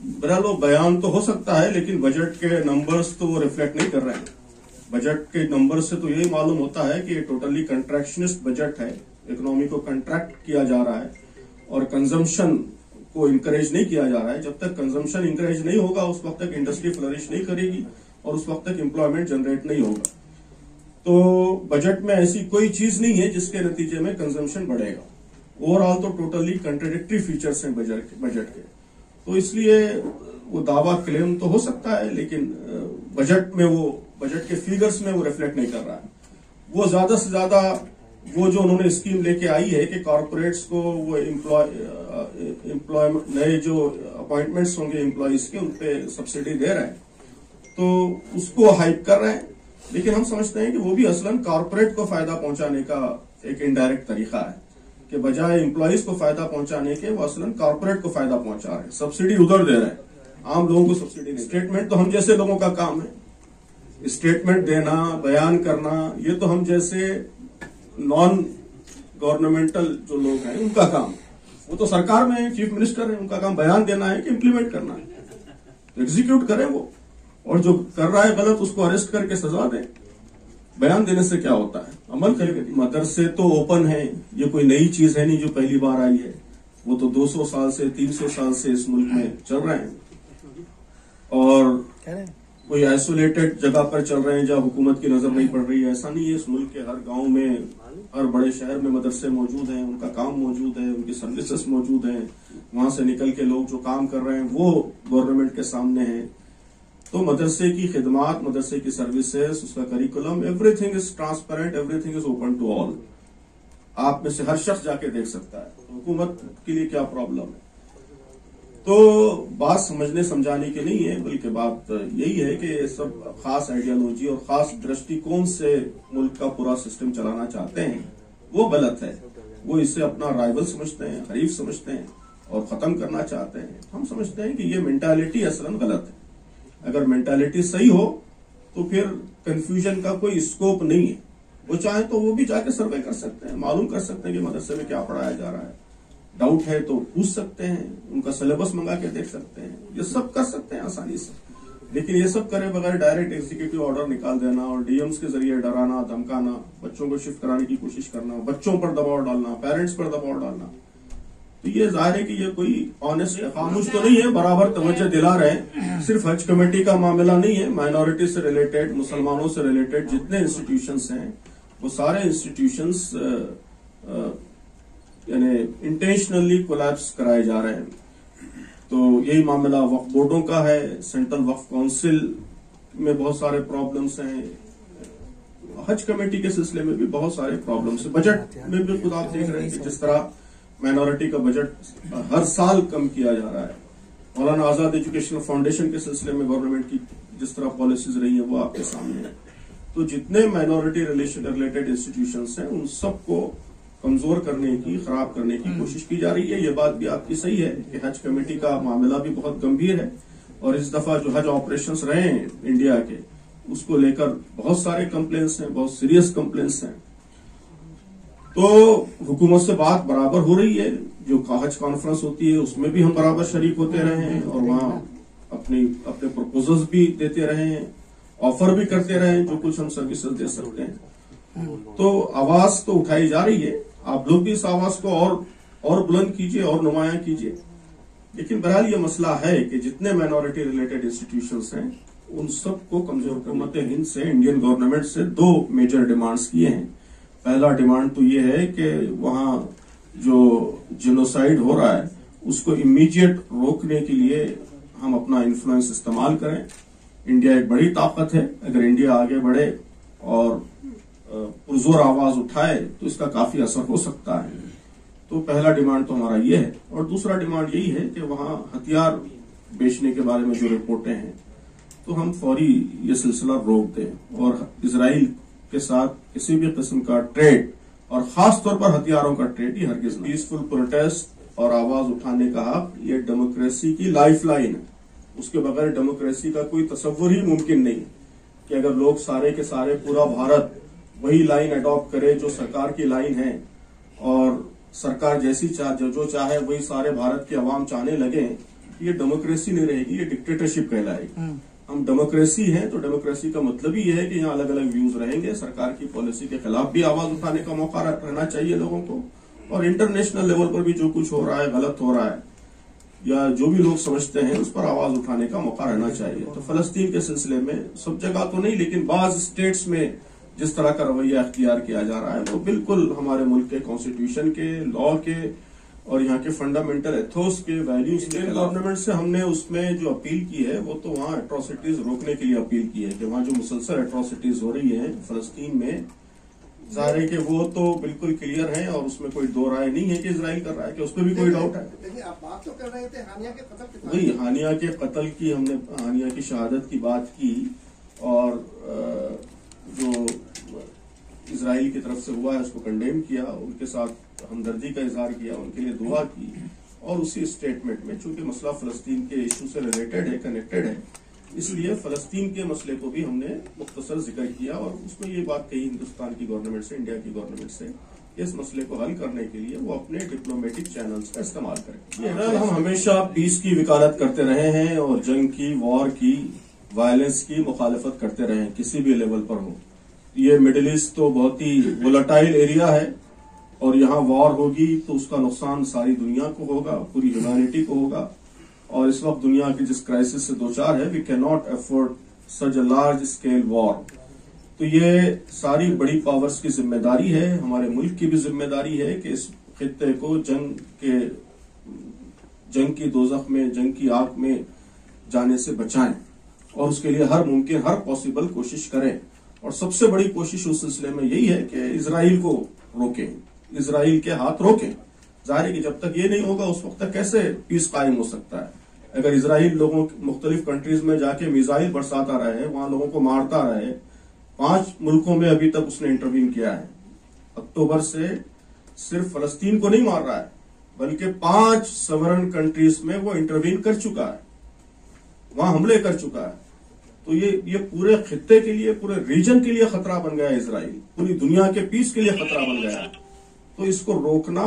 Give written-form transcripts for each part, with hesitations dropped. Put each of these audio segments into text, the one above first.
बहरहाल वो बयान तो हो सकता है, लेकिन बजट के नंबर्स तो वो रिफ्लेक्ट नहीं कर रहे हैं। बजट के नंबर्स से तो यही मालूम होता है कि टोटली कंट्रैक्शनिस्ट बजट है, इकोनॉमी को कंट्रैक्ट किया जा रहा है और कंजम्पशन को इंकरेज नहीं किया जा रहा है। जब तक कंजम्पशन इंकरेज नहीं होगा उस वक्त तक इंडस्ट्री फ्लरिश नहीं करेगी और उस वक्त तक एम्प्लॉयमेंट जनरेट नहीं होगा। तो बजट में ऐसी कोई चीज नहीं है जिसके नतीजे में कंजम्पशन बढ़ेगा। ओवरऑल तो टोटली कंट्राडिक्टरी फीचर्स हैं बजट के। तो इसलिए वो दावा क्लेम तो हो सकता है, लेकिन बजट के फिगर्स में वो रिफ्लेक्ट नहीं कर रहा है। वो ज्यादा से ज्यादा वो जो उन्होंने स्कीम लेके आई है कि कॉर्पोरेट्स को वो एम्प्लॉयमेंट नए जो अपॉइंटमेंट्स होंगे एम्प्लॉयज के उन पे सब्सिडी दे रहे हैं, तो उसको हाइप कर रहे हैं। लेकिन हम समझते हैं कि वो भी असलन कॉर्पोरेट को फायदा पहुंचाने का एक इनडायरेक्ट तरीका है कि बजाय एम्प्लॉयज को फायदा पहुंचाने के वो असलन कॉर्पोरेट को फायदा पहुंचा रहे हैं, सब्सिडी उधर दे रहे हैं, आम लोगों को सब्सिडी नहीं। स्टेटमेंट तो हम जैसे लोगों का काम है, स्टेटमेंट देना, बयान करना, ये तो हम जैसे नॉन गवर्नमेंटल जो लोग हैं उनका काम है। वो तो सरकार में चीफ मिनिस्टर है, उनका काम बयान देना है कि इम्प्लीमेंट करना है, तो एग्जीक्यूट करें वो, और जो कर रहा है गलत उसको अरेस्ट करके सजा दें। बयान देने से क्या होता है, अमल करेंगे। मदरसे तो ओपन है, ये कोई नई चीज है नहीं जो पहली बार आई है, वो तो 200 साल से 300 साल से इस मुल्क में चल रहे हैं और कोई आइसोलेटेड जगह पर चल रहे हैं जहां हुकूमत की नजर नहीं पड़ रही है, ऐसा नहीं है। इस मुल्क के हर गांव में, हर बड़े शहर में मदरसे मौजूद हैं, उनका काम मौजूद है, उनकी सर्विसेज मौजूद हैं, वहां से निकल के लोग जो काम कर रहे हैं वो गवर्नमेंट के सामने है। तो मदरसे की खिदमात, मदरसे की सर्विसेज, उसका curriculum, everything is transparent, everything is open to all. आप में से हर शख्स जाके देख सकता है, हुकूमत के लिए क्या प्रॉब्लम है। तो बात समझने समझाने की नहीं है, बल्कि बात यही है कि ये सब खास आइडियोलॉजी और खास दृष्टिकोण से मुल्क का पूरा सिस्टम चलाना चाहते हैं, वो गलत है। वो इसे अपना राइवल समझते हैं, हरीफ समझते हैं और खत्म करना चाहते हैं। हम समझते हैं कि ये मेंटालिटी असलन गलत है। अगर मेंटालिटी सही हो तो फिर कंफ्यूजन का कोई स्कोप नहीं है। वो चाहे तो वो भी जाके सर्वे कर सकते हैं, मालूम कर सकते हैं कि मदरसे में क्या पढ़ाया जा रहा है, डाउट है तो पूछ सकते हैं, उनका सिलेबस मंगा के देख सकते हैं, ये सब कर सकते हैं आसानी से। लेकिन ये सब करे बगैर डायरेक्ट एग्जीक्यूटिव ऑर्डर निकाल देना और डीएम्स के जरिए डराना, धमकाना, बच्चों को शिफ्ट कराने की कोशिश करना, बच्चों पर दबाव डालना, पेरेंट्स पर दबाव डालना, तो ये जाहिर है कि ये कोई ऑनेस्ट खामोश तो नहीं है, बराबर तवज्जो दिला रहे हैं। सिर्फ हज कमेटी का मामला नहीं है, माइनॉरिटी से रिलेटेड, मुसलमानों से रिलेटेड जितने इंस्टीट्यूशंस हैं वो सारे इंस्टीट्यूशंस यानी इंटेंशनली कोलैप्स कराए जा रहे हैं। तो यही मामला वक्फ बोर्डों का है, सेंट्रल वक्फ काउंसिल में बहुत सारे प्रॉब्लम्स हैं, हज कमेटी के सिलसिले में भी बहुत सारे प्रॉब्लम्स हैं, बजट में भी खुद आप देख रहे हैं कि जिस तरह माइनॉरिटी का बजट हर साल कम किया जा रहा है। मौलाना आजाद एजुकेशनल फाउंडेशन के सिलसिले में गवर्नमेंट की जिस तरह पॉलिसीज रही है वो आपके सामने है। तो जितने माइनॉरिटी रिलेटेड इंस्टीट्यूशंस हैं उन सबको कमजोर करने की, खराब करने की कोशिश की जा रही है। ये बात भी आपकी सही है कि हज कमेटी का मामला भी बहुत गंभीर है और इस दफा जो हज ऑपरेशंस रहे हैं इंडिया के, उसको लेकर बहुत सारे कंप्लेंट्स हैं, बहुत सीरियस कंप्लेंट्स हैं। तो हुकूमत से बात बराबर हो रही है, जो हज कॉन्फ्रेंस होती है उसमें भी हम बराबर शरीक होते रहे हैं और वहां अपने प्रपोजल्स भी देते रहे हैं, ऑफर भी करते रहे हैं जो कुछ हम सर्विसेज दे सकते हैं। तो आवाज तो उठाई जा रही है, आप लोग भी इस आवाज को और बुलंद कीजिए और नुमायां कीजिए। लेकिन बहरहाल ये मसला है कि जितने माइनॉरिटी रिलेटेड इंस्टीट्यूशंस हैं उन सबको कमजोर कर हुकूमत हिंद से, इंडियन गवर्नमेंट से 2 मेजर डिमांड्स किए हैं। पहला डिमांड तो ये है कि वहां जो जेनोसाइड हो रहा है उसको इमीडिएट रोकने के लिए हम अपना इन्फ्लुएंस इस्तेमाल करें। इंडिया एक बड़ी ताकत है, अगर इंडिया आगे बढ़े और पुरजोर आवाज उठाए तो इसका काफी असर हो सकता है। तो पहला डिमांड तो हमारा ये है। और दूसरा डिमांड यही है कि वहां हथियार बेचने के बारे में जो रिपोर्टें हैं तो हम फौरी ये सिलसिला रोक दें और इजराइल के साथ किसी भी किस्म का ट्रेड और खास तौर पर हथियारों का ट्रेड ये हरगिज नहीं। पीसफुल प्रोटेस्ट और आवाज उठाने का हक ये डेमोक्रेसी की लाइफलाइन है, उसके बगैर डेमोक्रेसी का कोई तस्वुर ही मुमकिन नहीं है कि अगर लोग सारे के सारे पूरा भारत वही लाइन अडॉप्ट करे जो सरकार की लाइन है और सरकार जैसी जो चाहे वही सारे भारत के अवाम चाहने लगे, ये डेमोक्रेसी नहीं रहेगी, ये डिक्टेटरशिप कहलाएगी। हम डेमोक्रेसी हैं तो डेमोक्रेसी का मतलब ही है कि यहाँ अलग अलग व्यूज रहेंगे, सरकार की पॉलिसी के खिलाफ भी आवाज उठाने का मौका रहना चाहिए लोगों को, और इंटरनेशनल लेवल पर भी जो कुछ हो रहा है, गलत हो रहा है या जो भी लोग समझते हैं उस पर आवाज उठाने का मौका रहना चाहिए। तो फलस्तीन के सिलसिले में सब जगह तो नहीं, लेकिन बाज स्टेट्स में जिस तरह का रवैया अख्तियार किया जा रहा है वो बिल्कुल हमारे मुल्क के कॉन्स्टिट्यूशन के, लॉ के और यहाँ के फंडामेंटल एथोस के, वैल्यूज के। गवर्नमेंट से हमने उसमें जो अपील की है वो तो वहाँ एट्रोसिटीज रोकने के लिए अपील की है कि वहाँ जो मुसलसल एट्रोसिटीज हो रही है फलस्तीन में, जाहिर है कि वो तो बिल्कुल क्लियर है और उसमें कोई दो राय नहीं है कि इजराइल कर रहा है, कि उस पर भी कोई डाउट है। लेकिन आप बात तो कर रहे थे हानिया के कत्ल की, वही हानिया के कत्ल की, हमने हानिया की शहादत की बात की और जो इजराइल की तरफ से हुआ है उसको कंडेम किया, उनके साथ हमदर्दी का इजहार किया, उनके लिए दुआ की, और उसी स्टेटमेंट में चूंकि मसला फलस्तीन के इशू से रिलेटेड है, कनेक्टेड है, इसलिए फलस्तीन के मसले को भी हमने मुख्तसर जिक्र किया और उसमें ये बात कही हिंदुस्तान की गवर्नमेंट से, इंडिया की गवर्नमेंट से, इस मसले को हल करने के लिए वो अपने डिप्लोमेटिक चैनल्स का इस्तेमाल करें। हम हमेशा पीस की वकालत करते रहे हैं और जंग की, वॉर की, वायलेंस की मुखालफत करते रहे हैं, किसी भी लेवल पर हो। ये मिडिल ईस्ट तो बहुत ही वोलेटाइल एरिया है और यहाँ वॉर होगी तो उसका नुकसान सारी दुनिया को होगा, पूरी ह्यूमैनिटी को होगा, और इस वक्त दुनिया की जिस क्राइसिस से दो चार है, we can not afford such a large scale war. तो ये सारी बड़ी पावर्स की जिम्मेदारी है, हमारे मुल्क की भी जिम्मेदारी है कि इस खित्ते को जंग की दोजख में, जंग की आग में जाने से बचाएं और उसके लिए हर मुमकिन, हर पॉसिबल कोशिश करें। और सबसे बड़ी कोशिश उस सिलसिले में यही है कि इजराइल को रोकें, इजराइल के हाथ रोकें। जाहिर है कि जब तक ये नहीं होगा उस वक्त तक कैसे पीस कायम हो सकता है। अगर इजराइल लोगों मुख्तलिफ कंट्रीज में जाके मिसाइल बरसाता रहे, वहां लोगों को मारता रहे, 5 मुल्कों में अभी तक उसने इंटरवीन किया है, अक्टूबर से सिर्फ फलस्तीन को नहीं मार रहा है बल्कि 5 सवरन कंट्रीज में वो इंटरवीन कर चुका है, वहां हमले कर चुका है। तो ये पूरे खित्ते के लिए, पूरे रीजन के लिए खतरा बन गया है इजराइल, पूरी दुनिया के पीस के लिए खतरा बन गया है। तो इसको रोकना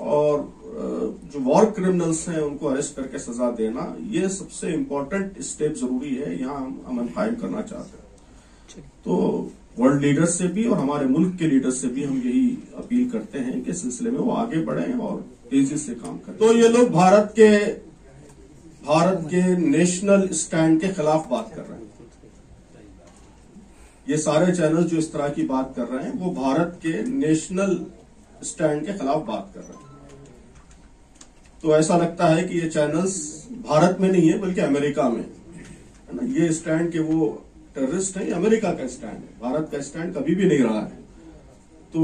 और जो वॉर क्रिमिनल्स हैं उनको अरेस्ट करके सजा देना, ये सबसे इम्पोर्टेंट स्टेप जरूरी है। यहाँ हम अमन कायम करना चाहते हैं। तो वर्ल्ड लीडर्स से भी और हमारे मुल्क के लीडर्स से भी हम यही अपील करते हैं कि इस सिलसिले में वो आगे बढ़ें और तेजी से काम करें। तो ये लोग भारत के नेशनल स्टैंड के खिलाफ बात कर रहे हैं। ये सारे चैनल जो इस तरह की बात कर रहे हैं वो भारत के नेशनल स्टैंड के खिलाफ बात कर रहे हैं। तो ऐसा लगता है कि ये चैनल्स भारत में नहीं है बल्कि अमेरिका में है ना। ये स्टैंड के वो टेररिस्ट है, अमेरिका का स्टैंड है, भारत का स्टैंड कभी भी नहीं रहा है। तो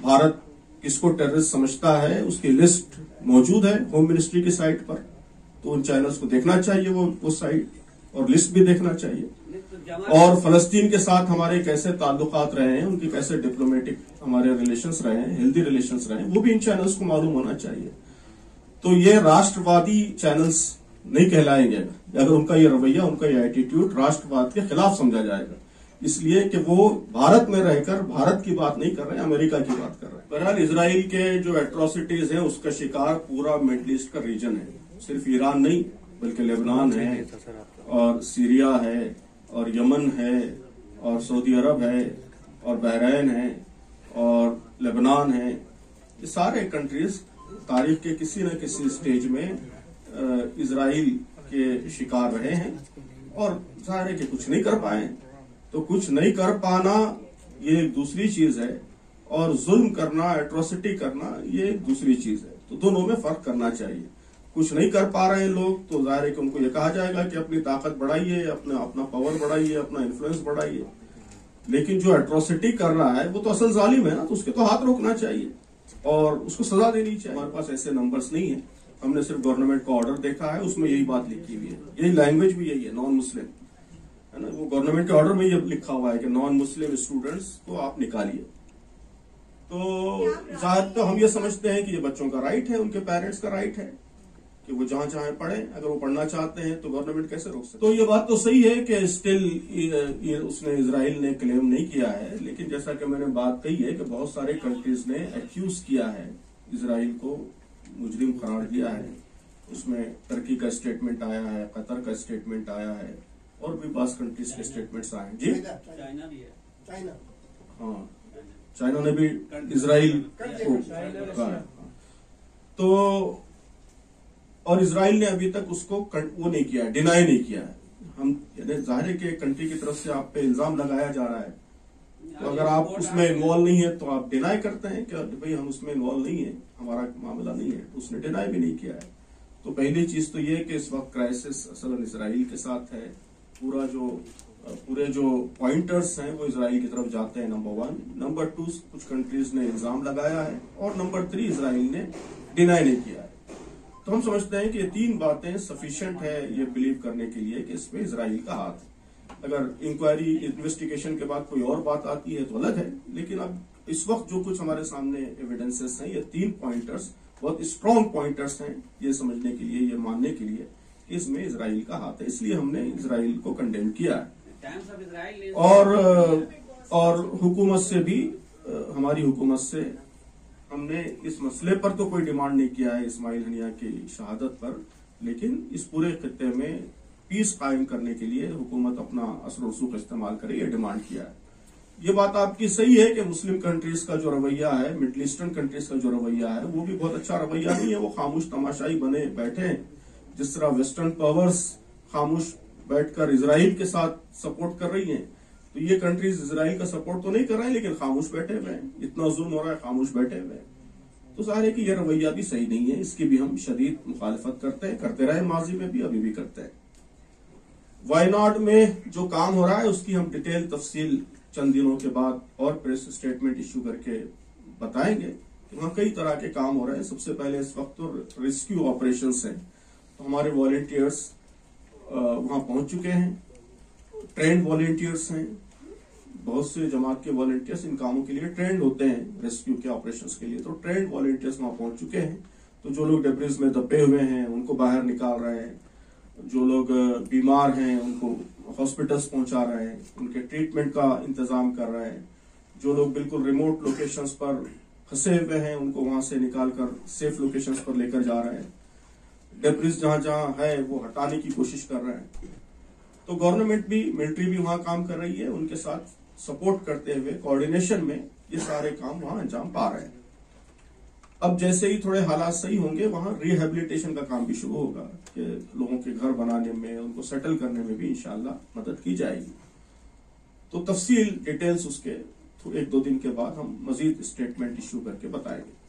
भारत किसको टेररिस्ट समझता है उसकी लिस्ट मौजूद है होम मिनिस्ट्री की साइट पर, तो उन चैनल्स को देखना चाहिए, वो साइट और लिस्ट भी देखना चाहिए। और फलस्तीन के साथ हमारे कैसे ताल्लुकात रहे हैं, उनके कैसे डिप्लोमेटिक हमारे रिलेशंस रहे हैं, हेल्दी रिलेशंस रहे हैं, वो भी इन चैनल्स को मालूम होना चाहिए। तो ये राष्ट्रवादी चैनल्स नहीं कहलाएंगे अगर उनका ये रवैया, उनका ये एटीट्यूड राष्ट्रवाद के खिलाफ समझा जाएगा, इसलिए कि वो भारत में रहकर भारत की बात नहीं कर रहे हैं, अमेरिका की बात कर रहे हैं। बहरहाल इजराइल के जो एट्रोसिटीज हैं उसका शिकार पूरा मिडिल ईस्ट का रीजन है, सिर्फ ईरान नहीं बल्कि लेबनान है और सीरिया है और यमन है और सऊदी अरब है और बहरीन है और लेबनान है। ये सारे कंट्रीज तारीख के किसी न किसी स्टेज में इजराइल के शिकार रहे हैं और जाहिर है कि कुछ नहीं कर पाए। तो कुछ नहीं कर पाना ये एक दूसरी चीज है और जुल्म करना, एट्रोसिटी करना ये एक दूसरी चीज है। तो दोनों में फर्क करना चाहिए। कुछ नहीं कर पा रहे लोग तो जाहिर है कि उनको ये कहा जाएगा कि अपनी ताकत बढ़ाइए, अपना पावर बढ़ाइए, अपना इन्फ्लुएंस बढ़ाइए। लेकिन जो एट्रोसिटी कर रहा है वो तो असल जालिम है ना, तो उसके तो हाथ रोकना चाहिए और उसको सजा देनी चाहिए। हमारे पास ऐसे नंबर्स नहीं है, हमने सिर्फ गवर्नमेंट का ऑर्डर देखा है, उसमें यही बात लिखी हुई है, यही लैंग्वेज भी यही है, नॉन मुस्लिम है ना। वो गवर्नमेंट के ऑर्डर में ये लिखा हुआ है कि नॉन मुस्लिम स्टूडेंट्स को आप निकालिए। तो जाहिर तो हम ये समझते हैं कि ये बच्चों का राइट है, उनके पेरेंट्स का राइट है कि वो जहां चाहे पढ़े, अगर वो पढ़ना चाहते हैं तो गवर्नमेंट कैसे रोक सकती है। तो ये बात तो सही है कि स्टिल उसने इजराइल ने क्लेम नहीं किया है, लेकिन जैसा कि मैंने बात कही है कि बहुत सारे कंट्रीज ने एक्यूज किया है, इजराइल को मुजरिम करार दिया है उसमें टर्की का स्टेटमेंट आया है, कतर का स्टेटमेंट आया है और भी बास कंट्रीज के स्टेटमेंट्स आए हैं। जी चाइना भी है, चाइना, हाँ, चाइना ने भी इजराइल को कहा है। तो और इजराइल ने अभी तक उसको वो नहीं किया है, डिनाई नहीं किया है। हम यानी जाहिर है कि कंट्री की तरफ से आप पे इल्जाम लगाया जा रहा है, तो अगर आप उसमें इन्वॉल्व नहीं है तो आप डिनाई करते हैं कि भाई हम उसमें इन्वॉल्व नहीं है, हमारा मामला नहीं है। उसने डिनाई भी नहीं किया है। तो पहली चीज तो ये है कि इस वक्त क्राइसिस असल इसराइल के साथ है। पूरे जो पॉइंटर्स हैं वो इसराइल की तरफ जाते हैं, नंबर 1। नंबर 2, कुछ कंट्रीज ने इल्जाम लगाया है और नंबर 3 इसराइल ने डिनाई नहीं किया है। तो हम समझते हैं कि ये 3 बातें सफिशिएंट है ये बिलीव करने के लिए कि इसमें इसराइल का हाथ है। अगर इंक्वायरी इन्वेस्टिगेशन के बाद कोई और बात आती है तो अलग है, लेकिन अब इस वक्त जो कुछ हमारे सामने एविडेंसेस हैं, ये 3 पॉइंटर्स बहुत स्ट्रॉन्ग पॉइंटर्स हैं ये समझने के लिए, ये मानने के लिए कि इसमें इसराइल का हाथ है। इसलिए हमने इसराइल को कंडेम किया है। और हुकूमत से भी, हमारी हुकूमत से हमने इस मसले पर तो कोई डिमांड नहीं किया है इस्माइल हनिया की शहादत पर, लेकिन इस पूरे खित्ते में पीस कायम करने के लिए हुकूमत अपना असर रसूख इस्तेमाल करे, ये डिमांड किया है। ये बात आपकी सही है कि मुस्लिम कंट्रीज का जो रवैया है, मिडिल ईस्टर्न कंट्रीज का जो रवैया है, वो भी बहुत अच्छा रवैया नहीं है। वो खामोश तमाशाई बने बैठे हैं। जिस तरह वेस्टर्न पावर्स खामोश बैठकर इसराइल के साथ सपोर्ट कर रही हैं, तो ये कंट्रीज इसराइल का सपोर्ट तो नहीं कर रहे हैं, लेकिन खामोश बैठे हुए हैं। इतना जुल्म हो रहा है, खामोश बैठे हुए हैं। तो जाहिर है कि यह रवैया भी सही नहीं है। इसकी भी हम शदीद मुखालिफत करते हैं, करते रहे माजी में भी, अभी भी करते हैं। वायनाड में जो काम हो रहा है उसकी हम डिटेल तफसील चंद दिनों के बाद और प्रेस स्टेटमेंट इश्यू करके बताएंगे कि वहां कई तरह के काम हो रहे हैं। सबसे पहले इस वक्त तो रेस्क्यू ऑपरेशंस हैं, तो हमारे वॉलेंटियर्स वहां पहुंच चुके हैं। ट्रेंड वॉलेंटियर्स हैं, बहुत से जमात के वॉलेंटियर्स इन कामों के लिए ट्रेंड होते हैं, रेस्क्यू के ऑपरेशंस के लिए। तो ट्रेंड वॉलेंटियर्स वहां पहुंच चुके हैं। तो जो लोग डेब्रिज में दबे हुए हैं उनको बाहर निकाल रहे हैं, जो लोग बीमार हैं उनको हॉस्पिटल्स पहुंचा रहे हैं, उनके ट्रीटमेंट का इंतजाम कर रहे हैं। जो लोग बिल्कुल रिमोट लोकेशंस पर फंसे हुए हैं उनको वहां से निकालकर सेफ लोकेशंस पर लेकर जा रहे हैं। डेब्रिज जहां जहां है वो हटाने की कोशिश कर रहे हैं। तो गवर्नमेंट भी, मिलिट्री भी वहां काम कर रही है, उनके साथ सपोर्ट करते हुए कोऑर्डिनेशन में ये सारे काम वहां अंजाम पा रहे हैं। अब जैसे ही थोड़े हालात सही होंगे वहां रिहेबिलिटेशन का काम भी शुरू होगा कि लोगों के घर बनाने में, उनको सेटल करने में भी इंशाल्लाह मदद की जाएगी। तो तफसील डिटेल्स उसके 1-2 दिन के बाद हम मजीद स्टेटमेंट इश्यू करके बताएंगे।